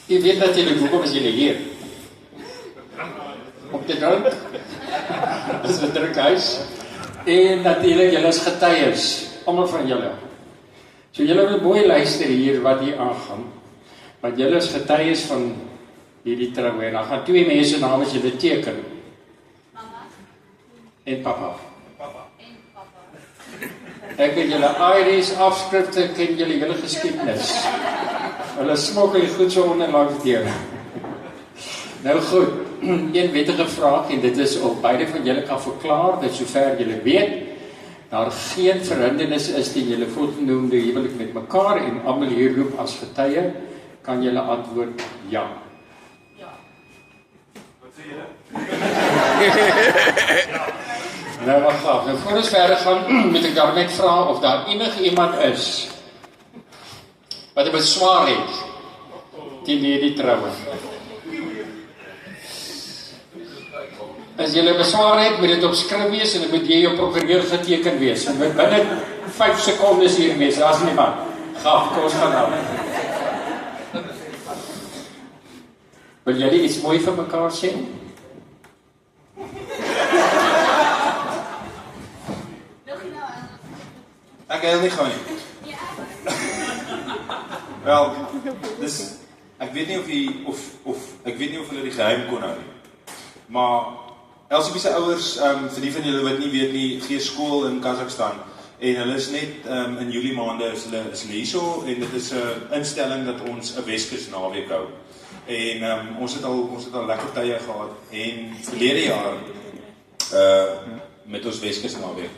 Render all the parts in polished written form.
Jy weet natuurlijk hoekom is julle hier. Om te drink. Dis 'n drinkhuis. En natuurlijk julle is getuies. Almal van julle. So julle moet mooi luister hier wat hier aangaan. Want julle is getuies van hierdie troue. En dan gaan twee mense namens julle teken. Mama En papa. en papa. Ek ken julle Irish afskrifte, ken julle hele geskiedenis. Hulle smokkel goed so onderlangs deur. Nou goed, een wettige vraag en dit is of beide van julle kan verklaar dat sover julle weet, daar geen verhindernis is teen julle voorgenoemde huwelik met mekaar en almal hier roep as getuie, kan julle antwoord ja. Ja. Wat sê julle? Nou wacht af, nou voor ons verder gaan, moet ek daar net vra of daar enige iemand is wat 'n beswaar het teen hierdie troue. As jy 'n beswaar het, moet dit op skrif wees en dit moet jy jou prokureur geteken wees. En moet binne 5 sekondes hier wees, daar's niemand. Gaaf, kom ons gaan nou. Wil julle iets mooi vir mekaar sê? Ek heel nie gou nie. Wel, dis ek weet nie ek weet nie of hulle die geheim kon hou nie. Maar Elsie se ouers, vir die van julle wat nie weet nie, gee skool in Kazakhstan en hulle is net in Julie maande is hulle hierso en dit is 'n instelling dat ons 'n Weskus naweek hou. En ons het al lekker tye gehad en verlede jaar met ons Weskus naweek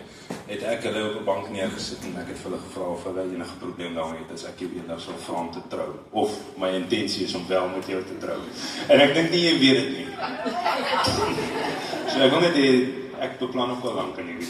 het ek hulle op 'n bank neergesit en ek het vir hulle gevra of hulle enige probleem daarmee het as ek jou eendag sal vra om te trou of my intensie is om wel met jou te trou. En ek dink nie jy weet dit nie. So ek wil net ek beplan nog wel lank in hierdie